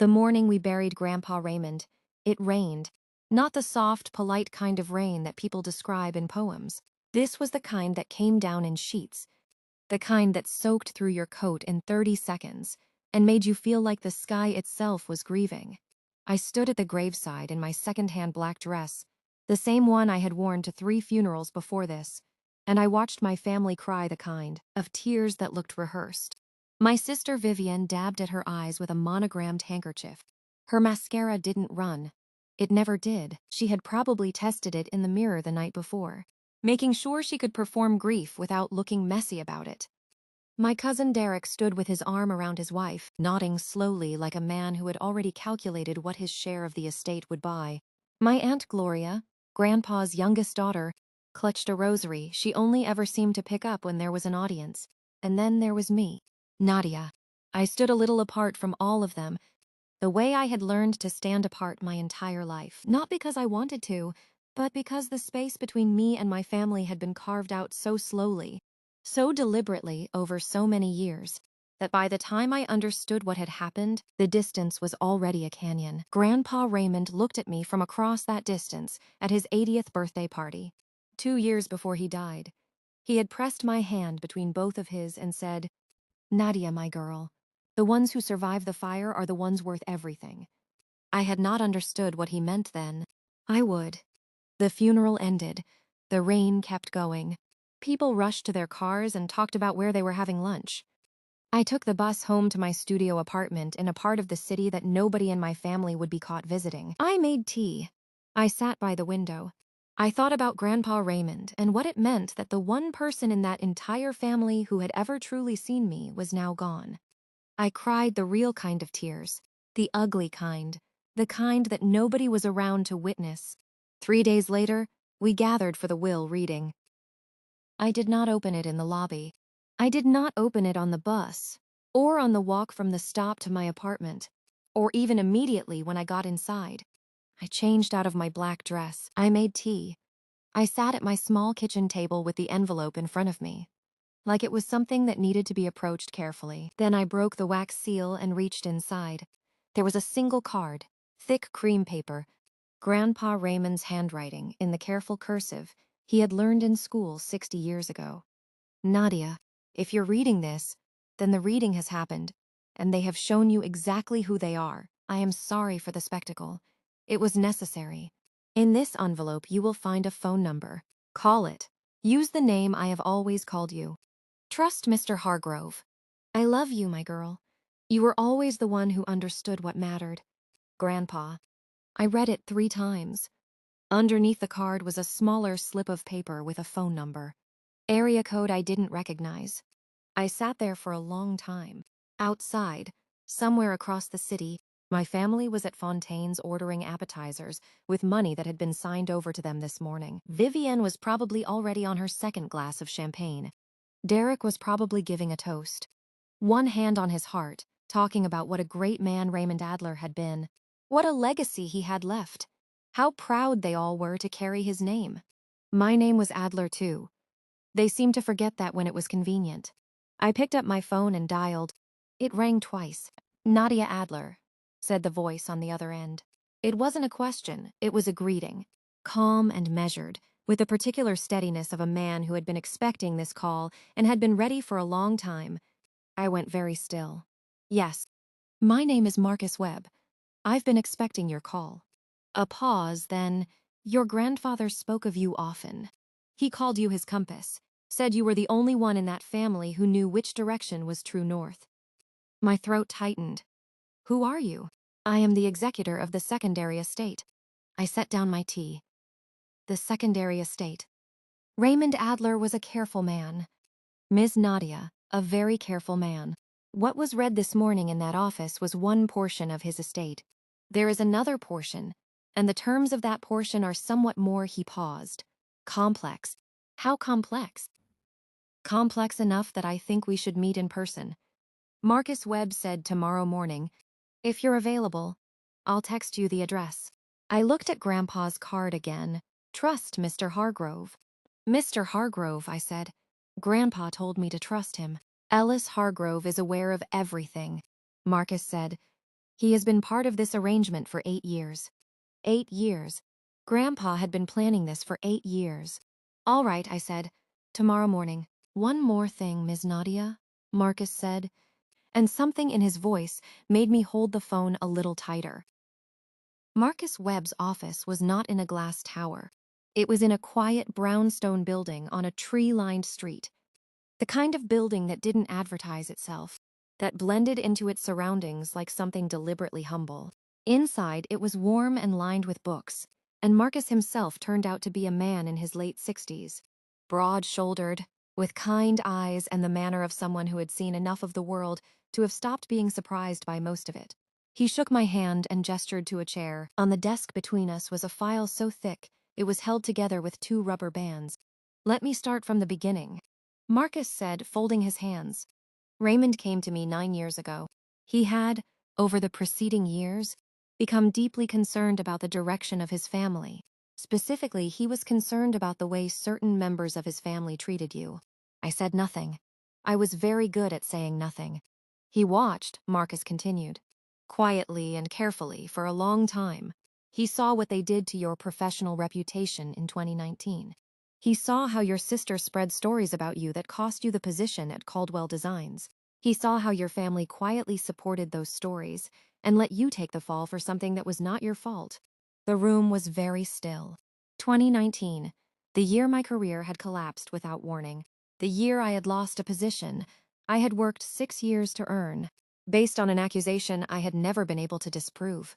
The morning we buried Grandpa Raymond, it rained. Not the soft, polite kind of rain that people describe in poems. This was the kind that came down in sheets, the kind that soaked through your coat in 30 seconds and made you feel like the sky itself was grieving. I stood at the graveside in my second-hand black dress, the same one I had worn to 3 funerals before this, and I watched my family cry the kind of tears that looked rehearsed. My sister Vivian dabbed at her eyes with a monogrammed handkerchief. Her mascara didn't run. It never did. She had probably tested it in the mirror the night before, making sure she could perform grief without looking messy about it. My cousin Derek stood with his arm around his wife, nodding slowly like a man who had already calculated what his share of the estate would buy. My Aunt Gloria, Grandpa's youngest daughter, clutched a rosary she only ever seemed to pick up when there was an audience. And then there was me, Nadia. I stood a little apart from all of them, the way I had learned to stand apart my entire life. Not because I wanted to, but because the space between me and my family had been carved out so slowly, so deliberately over so many years, that by the time I understood what had happened, the distance was already a canyon. Grandpa Raymond looked at me from across that distance at his 80th birthday party. 2 years before he died, he had pressed my hand between both of his and said, "Nadia, my girl, the ones who survive the fire are the ones worth everything." I had not understood what he meant then. I would. The funeral ended. The rain kept going. People rushed to their cars and talked about where they were having lunch. I took the bus home to my studio apartment in a part of the city that nobody in my family would be caught visiting. I made tea. I sat by the window. I thought about Grandpa Raymond and what it meant that the one person in that entire family who had ever truly seen me was now gone. I cried the real kind of tears, the ugly kind, the kind that nobody was around to witness. 3 days later, we gathered for the will reading. I did not open it in the lobby. I did not open it on the bus, or on the walk from the stop to my apartment, or even immediately when I got inside. I changed out of my black dress. I made tea. I sat at my small kitchen table with the envelope in front of me, like it was something that needed to be approached carefully. Then I broke the wax seal and reached inside. There was a single card, thick cream paper, Grandpa Raymond's handwriting in the careful cursive he had learned in school 60 years ago. "Nadia, if you're reading this, then the reading has happened, and they have shown you exactly who they are. I am sorry for the spectacle. It was necessary. In this envelope you will find a phone number. Call it. Use the name I have always called you. Trust Mr. Hargrove. I love you, my girl. You were always the one who understood what mattered. Grandpa." I read it 3 times. Underneath the card was a smaller slip of paper with a phone number. Area code I didn't recognize. I sat there for a long time. Outside, somewhere across the city, my family was at Fontaine's ordering appetizers with money that had been signed over to them this morning. Vivienne was probably already on her second glass of champagne. Derek was probably giving a toast, one hand on his heart, talking about what a great man Raymond Adler had been, what a legacy he had left, how proud they all were to carry his name. My name was Adler too. They seemed to forget that when it was convenient. I picked up my phone and dialed. It rang twice. "Nadia Adler," said the voice on the other end. It wasn't a question, it was a greeting, calm and measured, with the particular steadiness of a man who had been expecting this call and had been ready for a long time. I went very still. "Yes. My name is Marcus Webb. I've been expecting your call." A pause, then, "Your grandfather spoke of you often. He called you his compass, said you were the only one in that family who knew which direction was true north." My throat tightened. "Who are you?" "I am the executor of the secondary estate." I set down my tea. The secondary estate. Raymond Adler was a careful man. Ms. Nadia, a very careful man. What was read this morning in that office was one portion of his estate. There is another portion, and the terms of that portion are somewhat more. He paused. Complex. How complex? Complex enough that I think we should meet in person. Marcus Webb said tomorrow morning, "If you're available, I'll text you the address." I looked at Grandpa's card again. "Trust Mr. Hargrove." "Mr. Hargrove," I said. "Grandpa told me to trust him." "Ellis Hargrove is aware of everything," Marcus said. He has been part of this arrangement for 8 years. 8 years. Grandpa had been planning this for 8 years. All right, I said. Tomorrow morning. One more thing, Ms. Nadia, Marcus said, and something in his voice made me hold the phone a little tighter. Marcus Webb's office was not in a glass tower. It was in a quiet brownstone building on a tree-lined street. The kind of building that didn't advertise itself, that blended into its surroundings like something deliberately humble. Inside, it was warm and lined with books, and Marcus himself turned out to be a man in his late 60s, broad-shouldered, with kind eyes and the manner of someone who had seen enough of the world to have stopped being surprised by most of it. He shook my hand and gestured to a chair. On the desk between us was a file so thick it was held together with 2 rubber bands. Let me start from the beginning, Marcus said, folding his hands. Raymond came to me 9 years ago. He had, over the preceding years, become deeply concerned about the direction of his family. Specifically, he was concerned about the way certain members of his family treated you. I said nothing. I was very good at saying nothing. He watched, Marcus continued, quietly and carefully for a long time. He saw what they did to your professional reputation in 2019. He saw how your sister spread stories about you that cost you the position at Caldwell Designs. He saw how your family quietly supported those stories and let you take the fall for something that was not your fault. The room was very still. 2019, the year my career had collapsed without warning. The year I had lost a position I had worked 6 years to earn, based on an accusation I had never been able to disprove.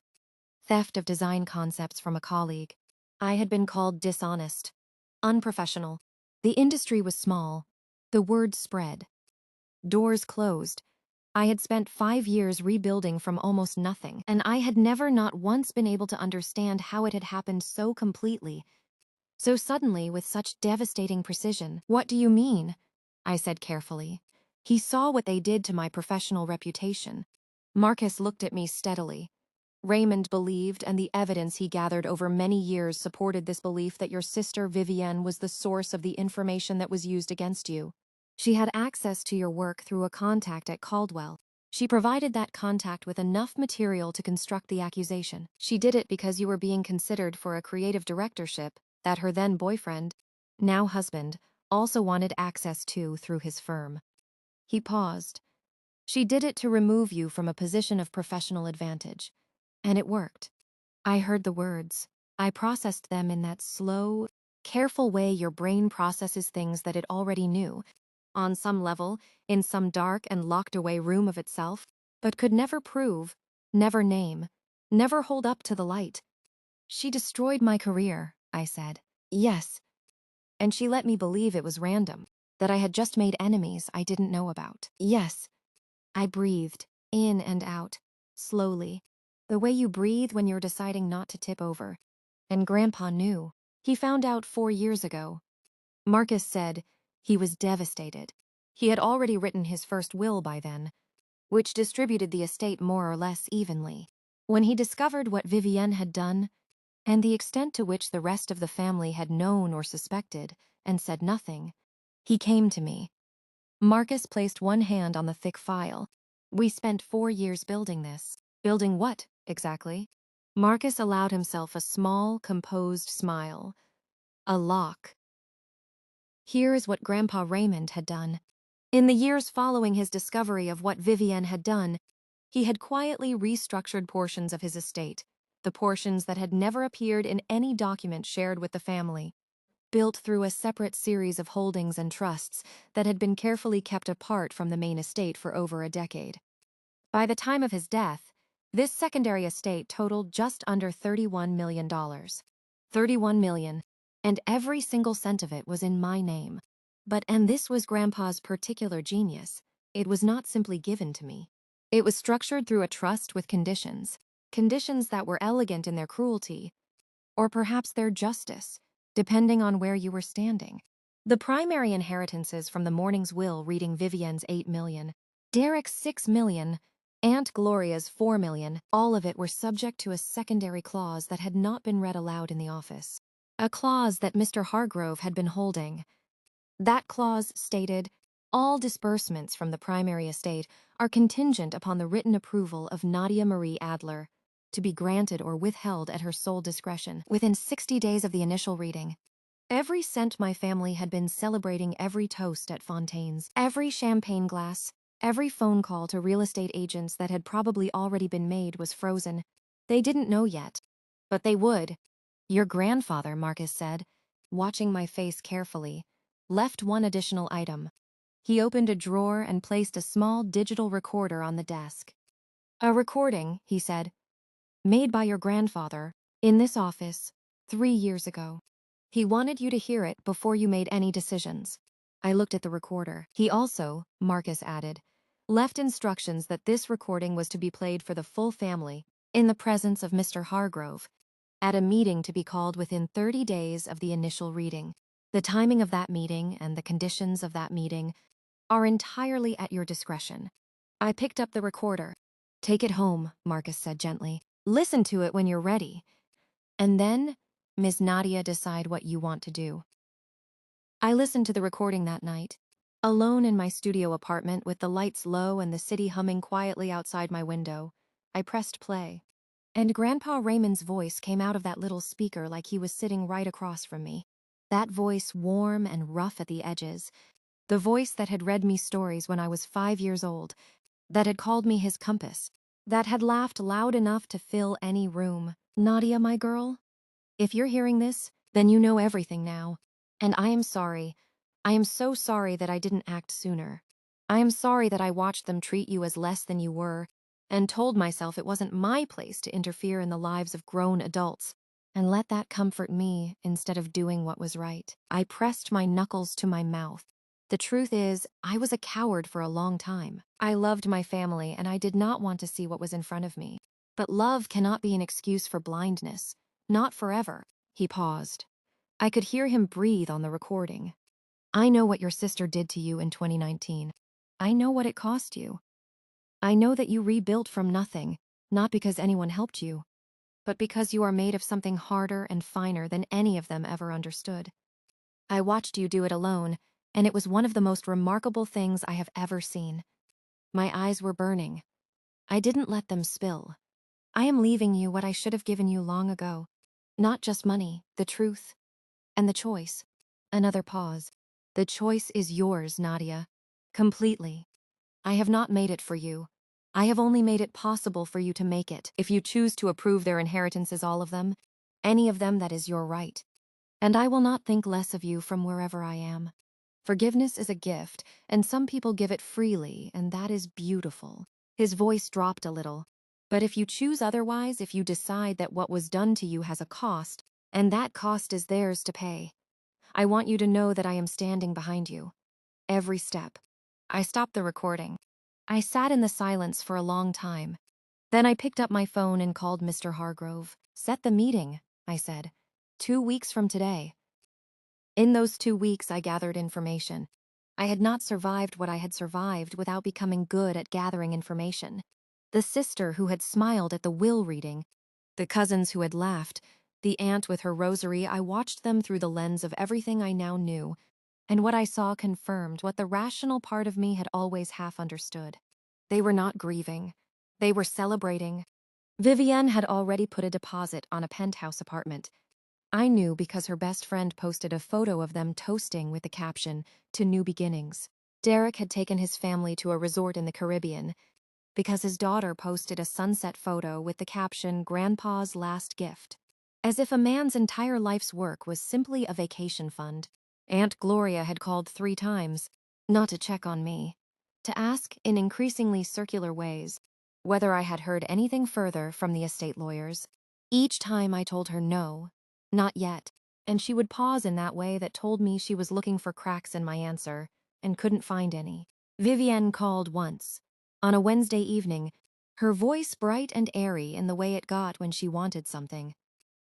Theft of design concepts from a colleague. I had been called dishonest, unprofessional. The industry was small. The word spread. Doors closed. I had spent 5 years rebuilding from almost nothing, and I had never not once been able to understand how it had happened so completely, so suddenly with such devastating precision. What do you mean? I said carefully. He saw what they did to my professional reputation. Marcus looked at me steadily. Raymond believed, and the evidence he gathered over many years supported this belief, that your sister Vivienne was the source of the information that was used against you. She had access to your work through a contact at Caldwell. She provided that contact with enough material to construct the accusation. She did it because you were being considered for a creative directorship that her then boyfriend, now husband, also wanted access to through his firm. He paused. She did it to remove you from a position of professional advantage. And it worked. I heard the words. I processed them in that slow, careful way your brain processes things that it already knew, on some level, in some dark and locked-away room of itself, but could never prove, never name, never hold up to the light. She destroyed my career, I said. Yes. And she let me believe it was random, that I had just made enemies I didn't know about. Yes. I breathed, in and out, slowly, the way you breathe when you're deciding not to tip over. And Grandpa knew. He found out 4 years ago. Marcus said he was devastated. He had already written his first will by then, which distributed the estate more or less evenly. When he discovered what Vivienne had done, and the extent to which the rest of the family had known or suspected, and said nothing, he came to me. Marcus placed one hand on the thick file. We spent 4 years building this. Building what, exactly? Marcus allowed himself a small, composed smile. A lock. Here is what Grandpa Raymond had done. In the years following his discovery of what Vivienne had done, he had quietly restructured portions of his estate, the portions that had never appeared in any document shared with the family, built through a separate series of holdings and trusts that had been carefully kept apart from the main estate for over a decade. By the time of his death, this secondary estate totaled just under $31 million. $31 million, and every single cent of it was in my name. And this was Grandpa's particular genius. It was not simply given to me. It was structured through a trust with conditions. Conditions that were elegant in their cruelty, or perhaps their justice, depending on where you were standing. The primary inheritances from the morning's will reading Vivienne's $8 million, Derek's $6 million, Aunt Gloria's $4 million, all of it were subject to a secondary clause that had not been read aloud in the office. A clause that Mr. Hargrove had been holding. That clause stated, All disbursements from the primary estate are contingent upon the written approval of Nadia Marie Adler, to be granted or withheld at her sole discretion within 60 days of the initial reading. Every cent my family had been celebrating every toast at Fontaine's, every champagne glass, every phone call to real estate agents that had probably already been made was frozen. They didn't know yet, but they would. Your grandfather, Marcus said, watching my face carefully, left one additional item. He opened a drawer and placed a small digital recorder on the desk. A recording, he said, made by your grandfather, in this office, 3 years ago. He wanted you to hear it before you made any decisions. I looked at the recorder. He also, Marcus added, left instructions that this recording was to be played for the full family, in the presence of Mr. Hargrove, at a meeting to be called within 30 days of the initial reading. The timing of that meeting and the conditions of that meeting are entirely at your discretion. I picked up the recorder. Take it home, Marcus said gently. Listen to it when you're ready. And then, Ms. Nadia, decide what you want to do. I listened to the recording that night, alone in my studio apartment with the lights low and the city humming quietly outside my window. I pressed play. And Grandpa Raymond's voice came out of that little speaker like he was sitting right across from me. That voice warm and rough at the edges. The voice that had read me stories when I was 5 years old, that had called me his compass, that had laughed loud enough to fill any room. Nadia, my girl, if you're hearing this, then you know everything now. And I am sorry. I am so sorry that I didn't act sooner. I am sorry that I watched them treat you as less than you were, and told myself it wasn't my place to interfere in the lives of grown adults, and let that comfort me instead of doing what was right. I pressed my knuckles to my mouth. The truth is, I was a coward for a long time. I loved my family, and I did not want to see what was in front of me. But love cannot be an excuse for blindness. Not forever. He paused. I could hear him breathe on the recording. I know what your sister did to you in 2019. I know what it cost you. I know that you rebuilt from nothing, not because anyone helped you, but because you are made of something harder and finer than any of them ever understood. I watched you do it alone, and it was one of the most remarkable things I have ever seen. My eyes were burning. I didn't let them spill. I am leaving you what I should have given you long ago. Not just money, the truth, and the choice. Another pause. The choice is yours, Nadia. Completely. I have not made it for you. I have only made it possible for you to make it. If you choose to approve their inheritances, all of them, any of them, that is your right. And I will not think less of you from wherever I am. Forgiveness is a gift, and some people give it freely, and that is beautiful. His voice dropped a little. But if you choose otherwise, if you decide that what was done to you has a cost, and that cost is theirs to pay, I want you to know that I am standing behind you. Every step. I stopped the recording. I sat in the silence for a long time. Then I picked up my phone and called Mr. Hargrove. Set the meeting, I said. 2 weeks from today. In those 2 weeks, I gathered information. I had not survived what I had survived without becoming good at gathering information. The sister who had smiled at the will reading, the cousins who had laughed, the aunt with her rosary, I watched them through the lens of everything I now knew, and what I saw confirmed what the rational part of me had always half understood. They were not grieving. They were celebrating. Vivienne had already put a deposit on a penthouse apartment. I knew because her best friend posted a photo of them toasting with the caption, "To New Beginnings." Derek had taken his family to a resort in the Caribbean because his daughter posted a sunset photo with the caption, "Grandpa's Last Gift." As if a man's entire life's work was simply a vacation fund. Aunt Gloria had called 3 times, not to check on me, to ask, in increasingly circular ways, whether I had heard anything further from the estate lawyers. Each time I told her no, not yet, and she would pause in that way that told me she was looking for cracks in my answer and couldn't find any. Vivienne called once, on a Wednesday evening, her voice bright and airy in the way it got when she wanted something.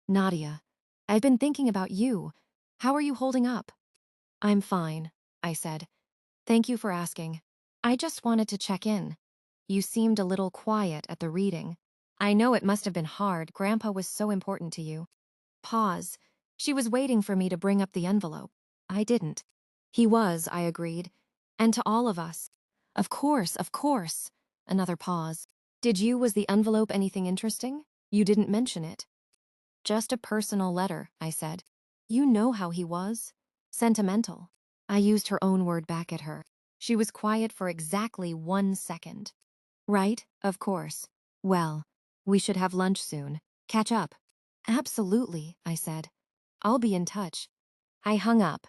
"Nadia, I've been thinking about you. How are you holding up?" "I'm fine," I said. "Thank you for asking. I just wanted to check in. You seemed a little quiet at the reading. I know it must have been hard. Grandpa was so important to you." Pause. She was waiting for me to bring up the envelope. I didn't. "He was," I agreed. And to all of us. Of course, of course. Another pause. Was the envelope anything interesting? You didn't mention it. Just a personal letter, I said. You know how he was. Sentimental. I used her own word back at her. She was quiet for exactly 1 second. Right, of course. Well, we should have lunch soon. Catch up. Absolutely, I said. I'll be in touch. I hung up.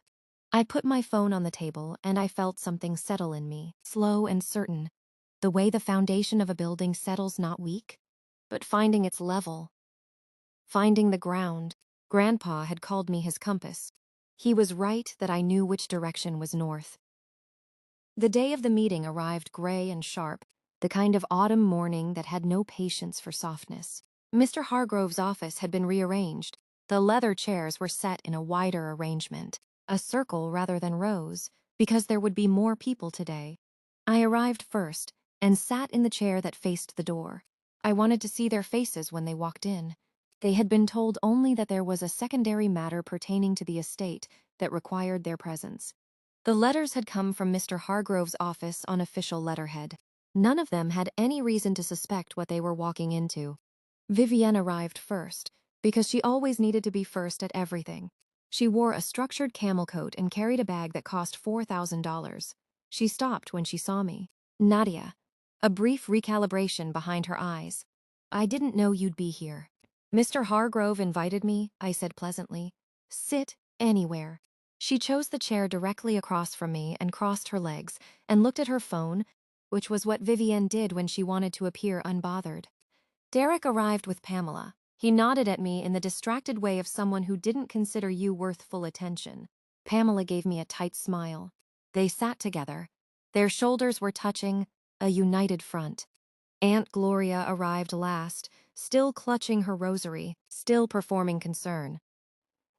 I put my phone on the table and I felt something settle in me, slow and certain. The way the foundation of a building settles, not weak, but finding its level. Finding the ground. Grandpa had called me his compass. He was right that I knew which direction was north. The day of the meeting arrived gray and sharp, the kind of autumn morning that had no patience for softness. Mr. Hargrove's office had been rearranged. The leather chairs were set in a wider arrangement, a circle rather than rows, because there would be more people today. I arrived first and sat in the chair that faced the door. I wanted to see their faces when they walked in. They had been told only that there was a secondary matter pertaining to the estate that required their presence. The letters had come from Mr. Hargrove's office on official letterhead. None of them had any reason to suspect what they were walking into. Vivienne arrived first, because she always needed to be first at everything. She wore a structured camel coat and carried a bag that cost $4,000. She stopped when she saw me. Nadia. A brief recalibration behind her eyes. I didn't know you'd be here. Mr. Hargrove invited me, I said pleasantly. Sit anywhere. She chose the chair directly across from me and crossed her legs and looked at her phone, which was what Vivienne did when she wanted to appear unbothered. Derek arrived with Pamela. He nodded at me in the distracted way of someone who didn't consider you worth full attention. Pamela gave me a tight smile. They sat together. Their shoulders were touching, a united front. Aunt Gloria arrived last, still clutching her rosary, still performing concern.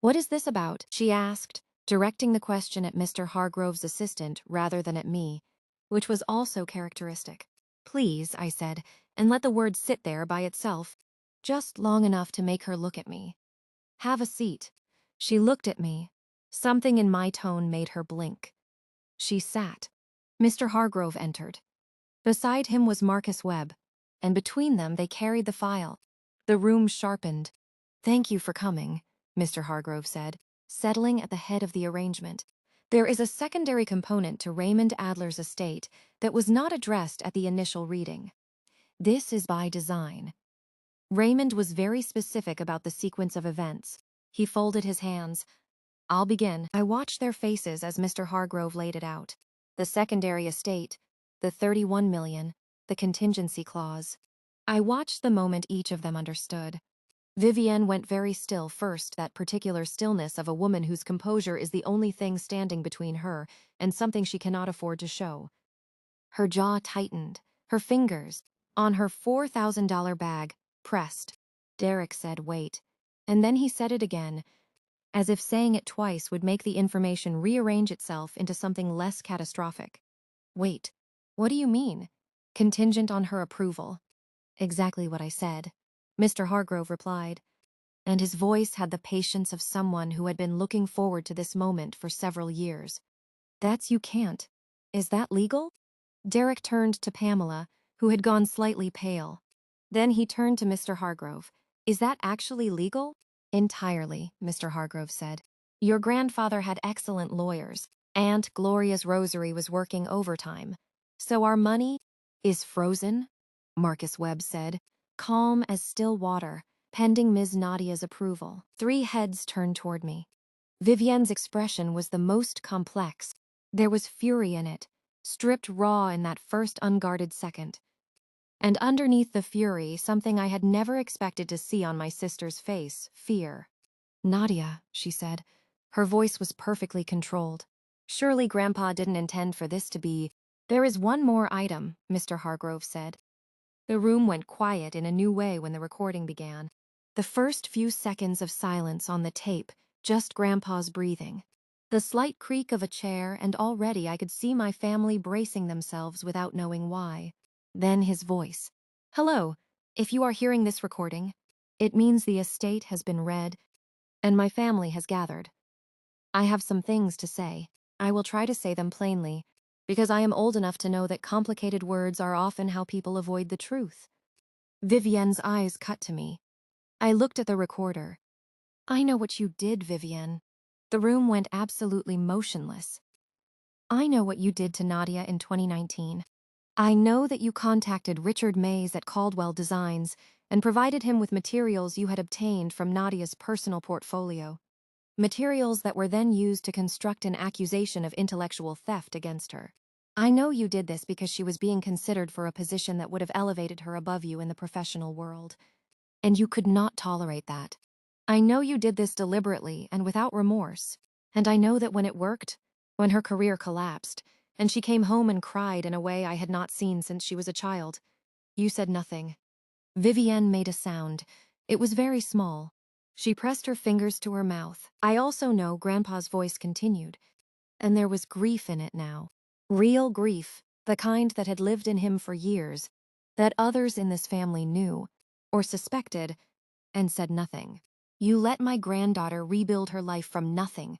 What is this about? She asked, directing the question at Mr. Hargrove's assistant rather than at me, which was also characteristic. Please, I said, and let the word sit there by itself, just long enough to make her look at me. Have a seat. She looked at me. Something in my tone made her blink. She sat. Mr. Hargrove entered. Beside him was Marcus Webb, and between them they carried the file. The room sharpened. Thank you for coming, Mr. Hargrove said, settling at the head of the arrangement. There is a secondary component to Raymond Adler's estate that was not addressed at the initial reading. This is by design. Raymond was very specific about the sequence of events. He folded his hands. I'll begin. I watched their faces as Mr. Hargrove laid it out. The secondary estate, the $31 million, the contingency clause. I watched the moment each of them understood. Vivienne went very still first, that particular stillness of a woman whose composure is the only thing standing between her and something she cannot afford to show. Her jaw tightened, her fingers, on her $4,000 bag, pressed. Derek said, wait. And then he said it again, as if saying it twice would make the information rearrange itself into something less catastrophic. Wait, what do you mean? Contingent on her approval. Exactly what I said, Mr. Hargrove replied, and his voice had the patience of someone who had been looking forward to this moment for several years. That's you can't. Is that legal? Derek turned to Pamela, who had gone slightly pale. Then he turned to Mr. Hargrove. Is that actually legal? Entirely, Mr. Hargrove said. Your grandfather had excellent lawyers. Aunt Gloria's rosary was working overtime. So our money is frozen, Marcus Webb said, calm as still water, pending Ms. Nadia's approval. 3 heads turned toward me. Vivienne's expression was the most complex. There was fury in it, stripped raw in that first unguarded second. And underneath the fury, something I had never expected to see on my sister's face, fear. Nadia, she said. Her voice was perfectly controlled. Surely Grandpa didn't intend for this to be. There is one more item, Mr. Hargrove said. The room went quiet in a new way when the recording began. The first few seconds of silence on the tape, just Grandpa's breathing. The slight creak of a chair, and already I could see my family bracing themselves without knowing why. Then his voice. Hello, if you are hearing this recording, it means the estate has been read, and my family has gathered. I have some things to say. I will try to say them plainly, Because I am old enough to know that complicated words are often how people avoid the truth. Vivienne's eyes cut to me. I looked at the recorder. I know what you did, Vivienne. The room went absolutely motionless. I know what you did to Nadia in 2019. I know that you contacted Richard Mays at Caldwell Designs and provided him with materials you had obtained from Nadia's personal portfolio. Materials that were then used to construct an accusation of intellectual theft against her. I know you did this because she was being considered for a position that would have elevated her above you in the professional world. And you could not tolerate that. I know you did this deliberately and without remorse. And I know that when it worked, when her career collapsed, and she came home and cried in a way I had not seen since she was a child, you said nothing. Vivienne made a sound. It was very small. She pressed her fingers to her mouth. I also know Grandpa's voice continued, and there was grief in it now. Real grief, the kind that had lived in him for years, that others in this family knew, or suspected, and said nothing. You let my granddaughter rebuild her life from nothing.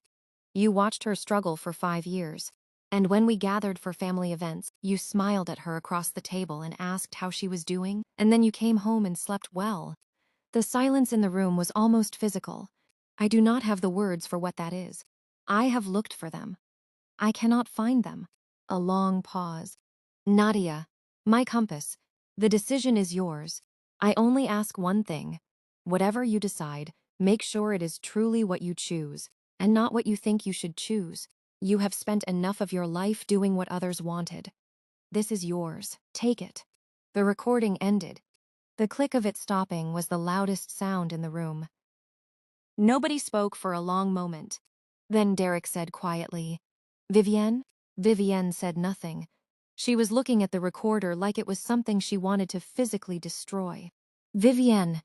You watched her struggle for 5 years. And when we gathered for family events, you smiled at her across the table and asked how she was doing, and then you came home and slept well. The silence in the room was almost physical. I do not have the words for what that is. I have looked for them. I cannot find them. A long pause. Nadia, my compass, the decision is yours. I only ask one thing. Whatever you decide, make sure it is truly what you choose, and not what you think you should choose. You have spent enough of your life doing what others wanted. This is yours. Take it. The recording ended. The click of it stopping was the loudest sound in the room. Nobody spoke for a long moment. Then Derek said quietly, Vivienne? Vivienne said nothing. She was looking at the recorder like it was something she wanted to physically destroy. Vivienne.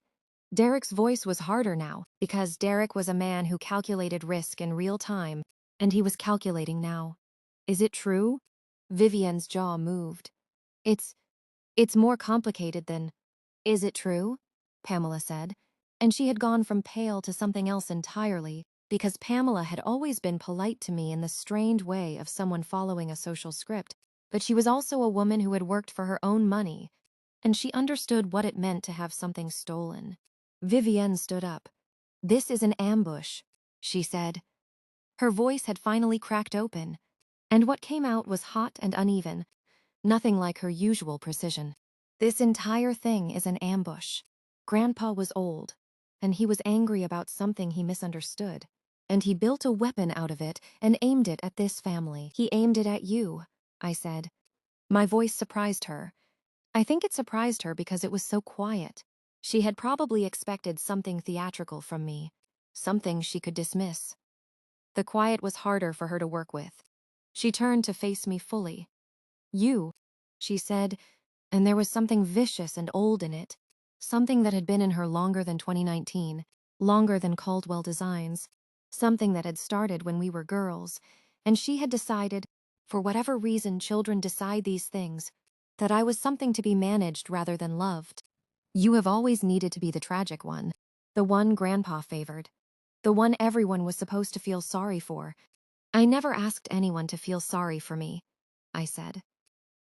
Derek's voice was harder now, because Derek was a man who calculated risk in real time, and he was calculating now. Is it true? Vivienne's jaw moved. It's more complicated than, is it true? Pamela said, and she had gone from pale to something else entirely, because Pamela had always been polite to me in the strained way of someone following a social script, but she was also a woman who had worked for her own money, and she understood what it meant to have something stolen. Vivienne stood up. This is an ambush, she said. Her voice had finally cracked open, and what came out was hot and uneven, nothing like her usual precision. This entire thing is an ambush. Grandpa was old, and he was angry about something he misunderstood, and he built a weapon out of it and aimed it at this family. He aimed it at you, I said. My voice surprised her. I think it surprised her because it was so quiet. She had probably expected something theatrical from me, something she could dismiss. The quiet was harder for her to work with. She turned to face me fully. You, she said, and there was something vicious and old in it, something that had been in her longer than 2019, longer than Caldwell Designs, something that had started when we were girls, and she had decided, for whatever reason children decide these things, that I was something to be managed rather than loved. You have always needed to be the tragic one, the one Grandpa favored, the one everyone was supposed to feel sorry for. I never asked anyone to feel sorry for me, I said.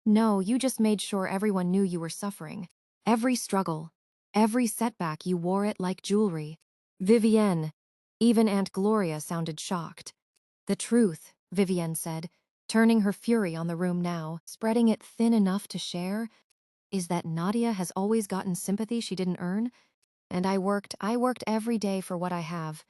No, you just made sure everyone knew you were suffering. Every struggle, every setback, you wore it like jewelry. Vivienne, even Aunt Gloria sounded shocked. The truth, Vivienne said, turning her fury on the room now, spreading it thin enough to share, is that Nadia has always gotten sympathy she didn't earn, and I worked every day for what I have.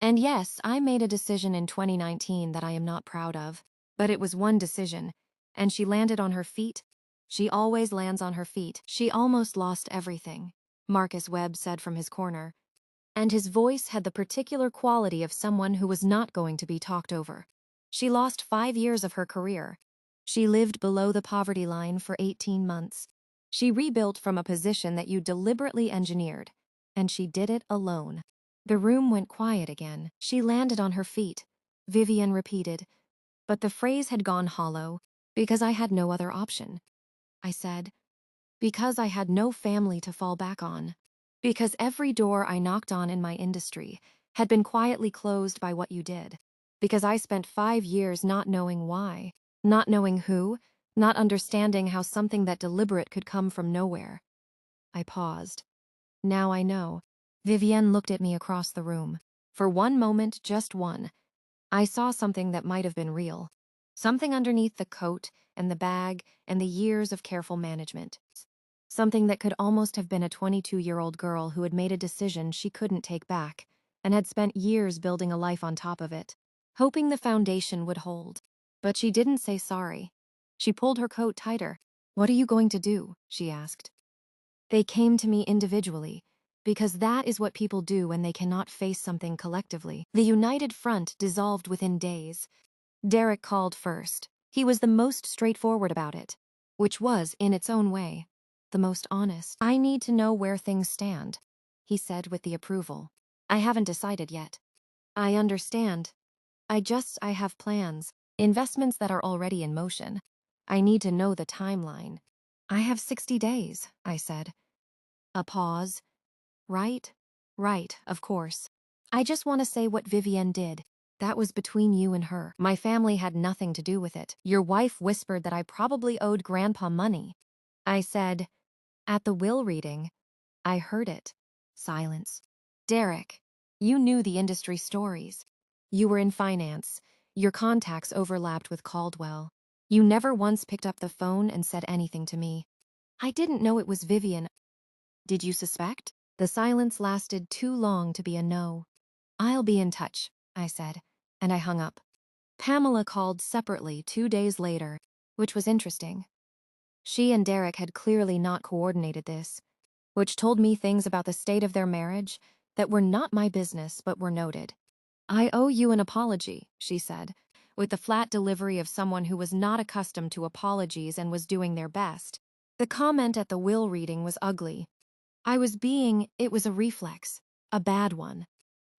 And yes, I made a decision in 2019 that I am not proud of, but it was one decision, and she landed on her feet. She always lands on her feet. She almost lost everything, Marcus Webb said from his corner, and his voice had the particular quality of someone who was not going to be talked over. She lost 5 years of her career. She lived below the poverty line for 18 months. She rebuilt from a position that you deliberately engineered, and she did it alone. The room went quiet again. She landed on her feet, Vivienne repeated, but the phrase had gone hollow, because I had no other option. I said, because I had no family to fall back on. Because every door I knocked on in my industry had been quietly closed by what you did. Because I spent 5 years not knowing why. Not knowing who, not understanding how something that deliberate could come from nowhere. I paused. Now I know. Vivienne looked at me across the room. For one moment, just one, I saw something that might have been real. Something underneath the coat and the bag and the years of careful management. Something that could almost have been a 22-year-old girl who had made a decision she couldn't take back and had spent years building a life on top of it, hoping the foundation would hold. But she didn't say sorry. She pulled her coat tighter. "What are you going to do?" she asked. They came to me individually, because that is what people do when they cannot face something collectively. The united front dissolved within days. Derek called first. He was the most straightforward about it, which was, in its own way, the most honest. "I need to know where things stand," he said with the approval. "I haven't decided yet." "I understand. I have plans, investments that are already in motion. I need to know the timeline." "I have 60 days," I said. A pause. "Right? Right, of course. I just want to say what Vivienne did. That was between you and her. My family had nothing to do with it. Your wife whispered that I probably owed Grandpa money." I said, "At the will reading, I heard it." Silence. "Derek, you knew the industry stories. You were in finance. Your contacts overlapped with Caldwell. You never once picked up the phone and said anything to me. I didn't know it was Vivienne. Did you suspect?" The silence lasted too long to be a no. "I'll be in touch," I said, and I hung up. Pamela called separately 2 days later, which was interesting. She and Derek had clearly not coordinated this, which told me things about the state of their marriage that were not my business but were noted. "I owe you an apology," she said, with the flat delivery of someone who was not accustomed to apologies and was doing their best. The comment at the will reading was ugly. It was a reflex, a bad one.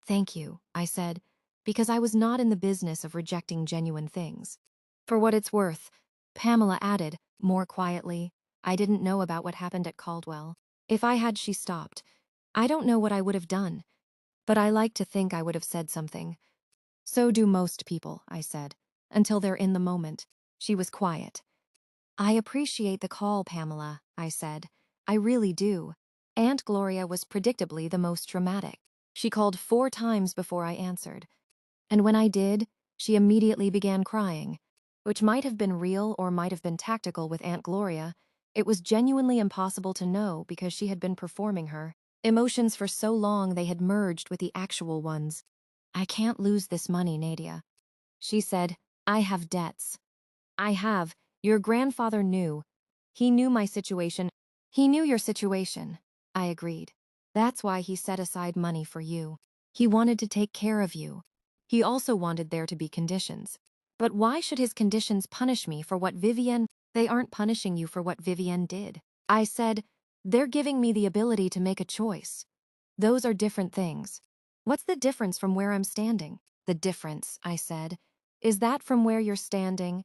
"Thank you," I said, because I was not in the business of rejecting genuine things. "For what it's worth," Pamela added, more quietly, "I didn't know about what happened at Caldwell. If I had," she stopped. "I don't know what I would have done, but I like to think I would have said something." "So do most people," I said, "until they're in the moment." She was quiet. "I appreciate the call, Pamela," I said. "I really do." Aunt Gloria was predictably the most dramatic. She called 4 times before I answered. And when I did, she immediately began crying, which might have been real or might have been tactical with Aunt Gloria. It was genuinely impossible to know because she had been performing her emotions for so long they had merged with the actual ones. "I can't lose this money, Nadia," she said. "I have debts." "I have. Your grandfather knew. He knew my situation. He knew your situation," I agreed. "That's why he set aside money for you. He wanted to take care of you. He also wanted there to be conditions. But why should his conditions punish me for what Vivienne— They aren't punishing you for what Vivienne did." I said, "They're giving me the ability to make a choice. Those are different things." "What's the difference from where I'm standing?" "The difference," I said, "is that from where you're standing,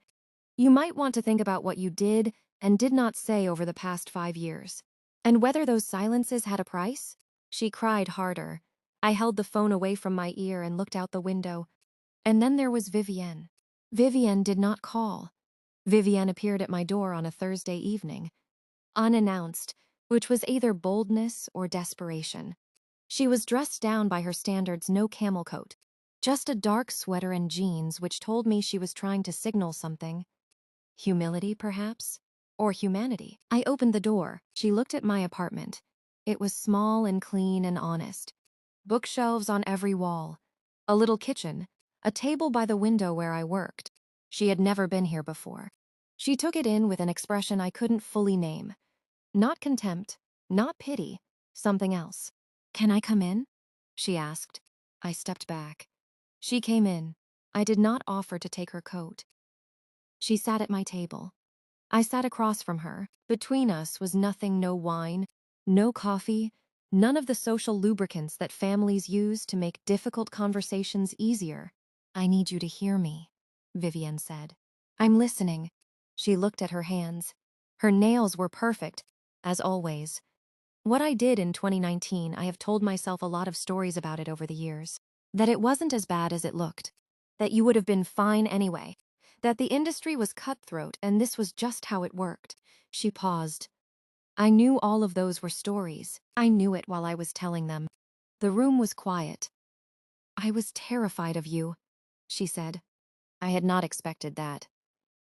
you might want to think about what you did and did not say over the past 5 years. And whether those silences had a price." She cried harder. I held the phone away from my ear and looked out the window. And then there was Vivienne. Vivienne did not call. Vivienne appeared at my door on a Thursday evening, unannounced, which was either boldness or desperation. She was dressed down by her standards, no camel coat, just a dark sweater and jeans, which told me she was trying to signal something. Humility, perhaps? Or humanity? I opened the door. She looked at my apartment. It was small and clean and honest. Bookshelves on every wall. A little kitchen. A table by the window where I worked. She had never been here before. She took it in with an expression I couldn't fully name. Not contempt, not pity, something else. "Can I come in?" she asked. I stepped back. She came in. I did not offer to take her coat. She sat at my table. I sat across from her. Between us was nothing, no wine, no coffee, none of the social lubricants that families use to make difficult conversations easier. "I need you to hear me," Vivienne said. "I'm listening." She looked at her hands. Her nails were perfect, as always. What I did in 2019, I have told myself a lot of stories about it over the years. That it wasn't as bad as it looked. That you would have been fine anyway. that the industry was cutthroat and this was just how it worked. She paused. I knew all of those were stories. I knew it while I was telling them. The room was quiet. I was terrified of you, she said. I had not expected that.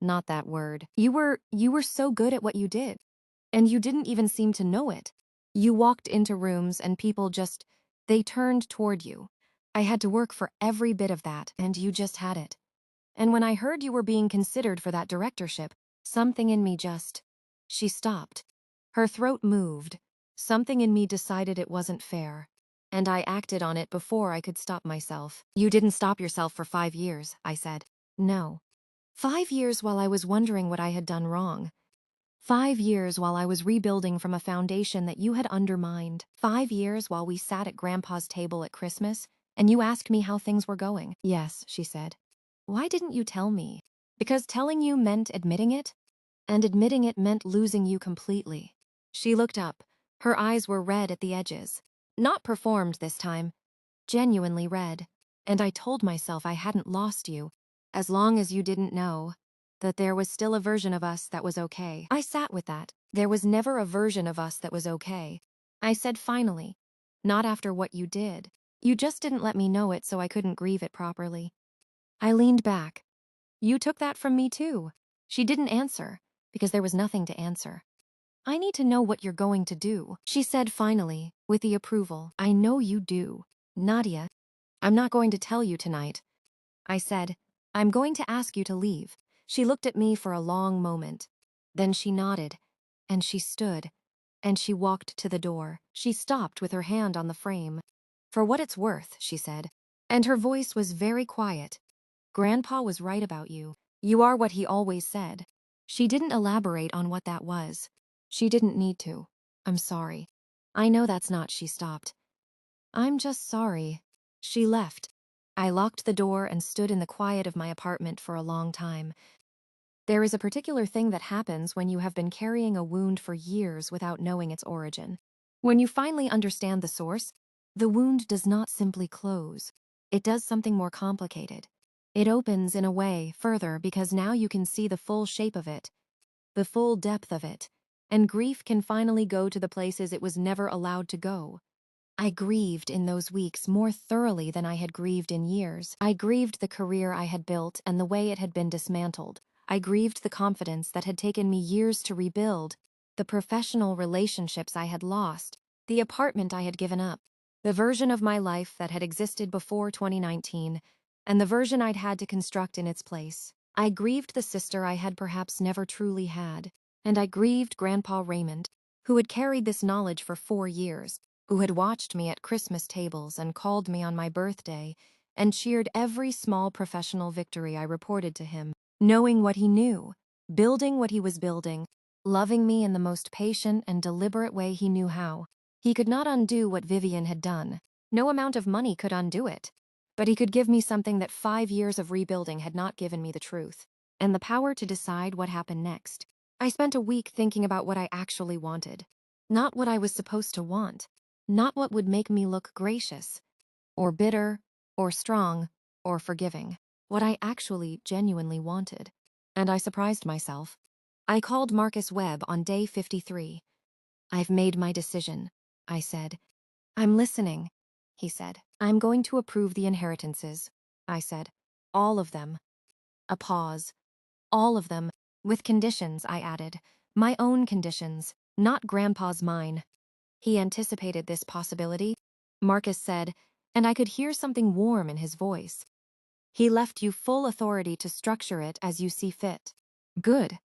Not that word. You were so good at what you did. And you didn't even seem to know it. You walked into rooms and people just, they turned toward you. I had to work for every bit of that, and you just had it. And when I heard you were being considered for that directorship, something in me just... She stopped. Her throat moved. Something in me decided it wasn't fair. And I acted on it before I could stop myself. You didn't stop yourself for 5 years, I said. No. 5 years while I was wondering what I had done wrong. 5 years while I was rebuilding from a foundation that you had undermined. 5 years while we sat at Grandpa's table at Christmas, and you asked me how things were going. Yes, she said. Why didn't you tell me? Because telling you meant admitting it, and admitting it meant losing you completely. She looked up. Her eyes were red at the edges. Not performed this time. Genuinely red. And I told myself I hadn't lost you, as long as you didn't know that there was still a version of us that was okay. I sat with that. There was never a version of us that was okay. I said finally, not after what you did. You just didn't let me know it so I couldn't grieve it properly. I leaned back. You took that from me too. She didn't answer, because there was nothing to answer. I need to know what you're going to do, she said finally, with the approval. I know you do. Nadia, I'm not going to tell you tonight. I said, I'm going to ask you to leave. She looked at me for a long moment. Then she nodded, and she stood, and she walked to the door. She stopped with her hand on the frame. For what it's worth, she said, and her voice was very quiet. Grandpa was right about you. You are what he always said. She didn't elaborate on what that was. She didn't need to. I'm sorry. I know that's not, she stopped. I'm just sorry. She left. I locked the door and stood in the quiet of my apartment for a long time. There is a particular thing that happens when you have been carrying a wound for years without knowing its origin. When you finally understand the source, the wound does not simply close. It does something more complicated. It opens in a way further because now you can see the full shape of it, the full depth of it, and grief can finally go to the places it was never allowed to go. I grieved in those weeks more thoroughly than I had grieved in years. I grieved the career I had built and the way it had been dismantled. I grieved the confidence that had taken me years to rebuild, the professional relationships I had lost, the apartment I had given up, the version of my life that had existed before 2019, and the version I'd had to construct in its place. I grieved the sister I had perhaps never truly had, and I grieved Grandpa Raymond, who had carried this knowledge for 4 years, who had watched me at Christmas tables and called me on my birthday and cheered every small professional victory I reported to him, knowing what he knew, building what he was building, loving me in the most patient and deliberate way he knew how. He could not undo what Vivian had done. No amount of money could undo it. But he could give me something that 5 years of rebuilding had not given me, the truth, and the power to decide what happened next. I spent a week thinking about what I actually wanted, not what I was supposed to want. Not what would make me look gracious, or bitter, or strong, or forgiving. What I actually genuinely wanted. And I surprised myself. I called Marcus Webb on day 53. I've made my decision, I said. I'm listening, he said. I'm going to approve the inheritances, I said. All of them. A pause. All of them. With conditions, I added. My own conditions, not Grandpa's, mine. He anticipated this possibility, Marcus said, and I could hear something warm in his voice. He left you full authority to structure it as you see fit. Good.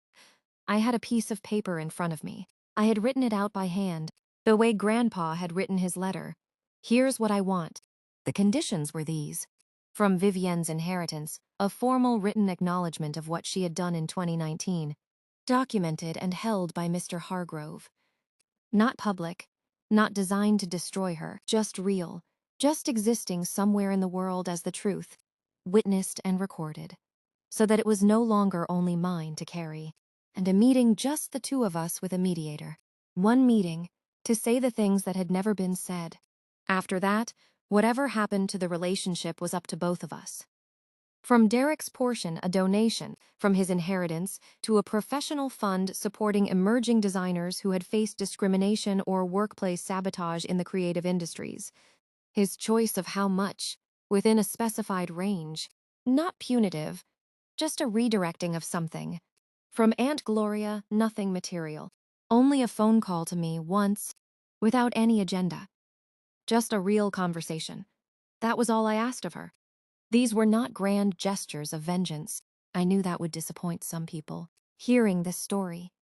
I had a piece of paper in front of me. I had written it out by hand, the way Grandpa had written his letter. Here's what I want. The conditions were these. From Vivienne's inheritance, a formal written acknowledgement of what she had done in 2019, documented and held by Mr. Hargrove. Not public, not designed to destroy her, just real, just existing somewhere in the world as the truth, witnessed and recorded, so that it was no longer only mine to carry, and a meeting just the two of us with a mediator. One meeting, to say the things that had never been said. After that, whatever happened to the relationship was up to both of us. From Derek's portion, a donation from his inheritance, to a professional fund supporting emerging designers who had faced discrimination or workplace sabotage in the creative industries. His choice of how much, within a specified range, not punitive, just a redirecting of something. From Aunt Gloria, nothing material. Only a phone call to me once, without any agenda. Just a real conversation. That was all I asked of her. These were not grand gestures of vengeance. I knew that would disappoint some people. Hearing this story,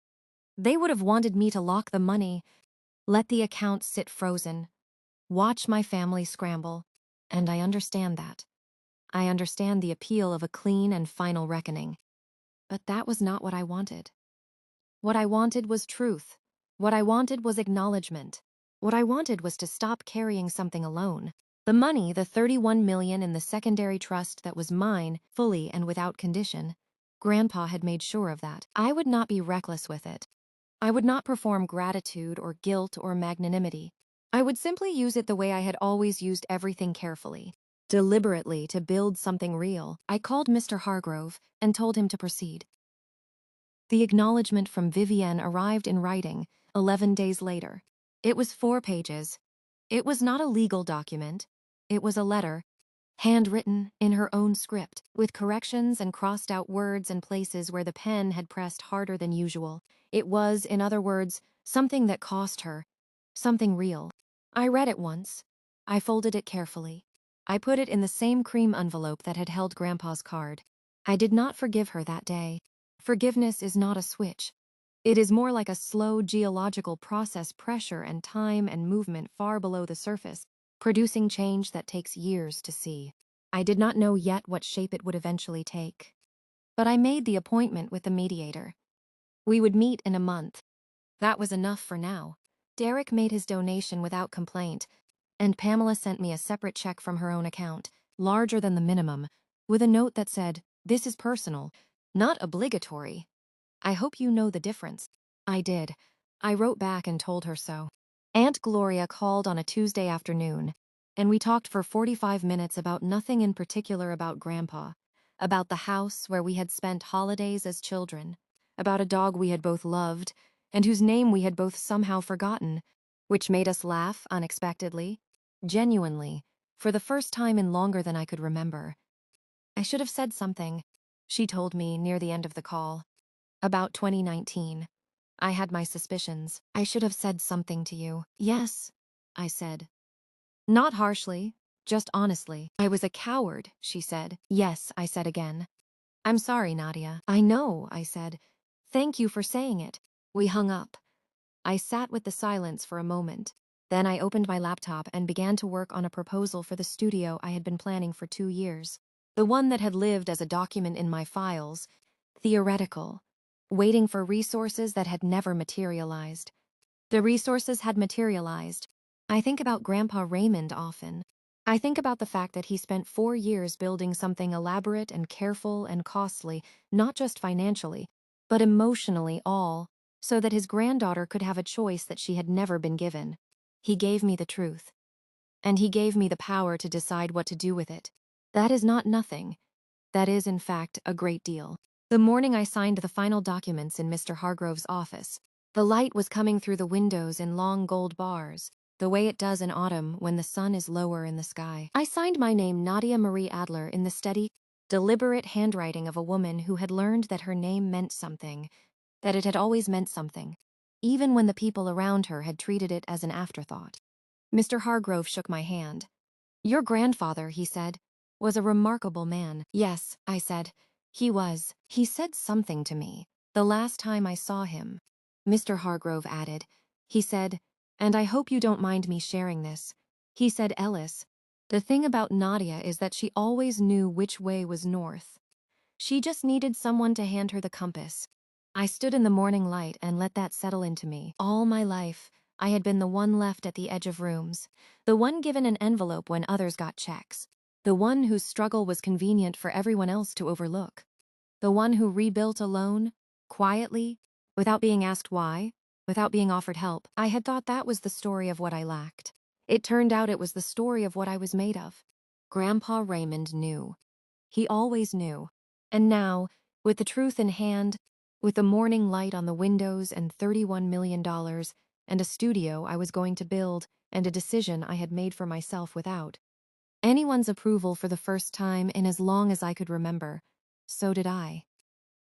they would have wanted me to lock the money, let the account sit frozen, watch my family scramble. And I understand that. I understand the appeal of a clean and final reckoning. But that was not what I wanted. What I wanted was truth. What I wanted was acknowledgement. What I wanted was to stop carrying something alone. The money, the 31 million in the secondary trust that was mine, fully and without condition. Grandpa had made sure of that. I would not be reckless with it. I would not perform gratitude or guilt or magnanimity. I would simply use it the way I had always used everything, carefully, deliberately, to build something real. I called Mr. Hargrove and told him to proceed. The acknowledgement from Vivienne arrived in writing 11 days later. It was 4 pages. It was not a legal document. It was a letter, handwritten in her own script, with corrections and crossed out words and places where the pen had pressed harder than usual. It was, in other words, something that cost her, something real. I read it once. I folded it carefully. I put it in the same cream envelope that had held Grandpa's card. I did not forgive her that day. Forgiveness is not a switch. It is more like a slow geological process, pressure and time and movement far below the surface, producing change that takes years to see. I did not know yet what shape it would eventually take. But I made the appointment with the mediator. We would meet in a month. That was enough for now. Derek made his donation without complaint, and Pamela sent me a separate check from her own account, larger than the minimum, with a note that said, "This is personal, not obligatory. I hope you know the difference." I did. I wrote back and told her so. Aunt Gloria called on a Tuesday afternoon, and we talked for 45 minutes about nothing in particular, about Grandpa, about the house where we had spent holidays as children, about a dog we had both loved and whose name we had both somehow forgotten, which made us laugh unexpectedly, genuinely, for the first time in longer than I could remember. "I should have said something," she told me near the end of the call. "About 2019. I had my suspicions. I should have said something to you." "Yes," I said. Not harshly, just honestly. "I was a coward," she said. "Yes," I said again. "I'm sorry, Nadia." "I know," I said. "Thank you for saying it." We hung up. I sat with the silence for a moment. Then I opened my laptop and began to work on a proposal for the studio I had been planning for 2 years. The one that had lived as a document in my files, theoretical, waiting for resources that had never materialized. The resources had materialized. I think about Grandpa Raymond often. I think about the fact that he spent 4 years building something elaborate and careful and costly, not just financially, but emotionally, all, so that his granddaughter could have a choice that she had never been given. He gave me the truth. And he gave me the power to decide what to do with it. That is not nothing. That is, in fact, a great deal. The morning I signed the final documents in Mr. Hargrove's office, the light was coming through the windows in long gold bars, the way it does in autumn when the sun is lower in the sky. I signed my name, Nadia Marie Adler, in the steady, deliberate handwriting of a woman who had learned that her name meant something, that it had always meant something, even when the people around her had treated it as an afterthought. Mr. Hargrove shook my hand. "Your grandfather," he said, "was a remarkable man." "Yes," I said. "He was. He said something to me the last time I saw him." Mr. Hargrove added, he said, "And I hope you don't mind me sharing this." He said, "Ellis, the thing about Nadia is that she always knew which way was north. She just needed someone to hand her the compass." I stood in the morning light and let that settle into me. All my life, I had been the one left at the edge of rooms, the one given an envelope when others got checks, the one whose struggle was convenient for everyone else to overlook, the one who rebuilt alone, quietly, without being asked why, without being offered help. I had thought that was the story of what I lacked. It turned out it was the story of what I was made of. Grandpa Raymond knew. He always knew. And now, with the truth in hand, with the morning light on the windows and $31 million, and a studio I was going to build, and a decision I had made for myself without anyone's approval for the first time in as long as I could remember, so did I.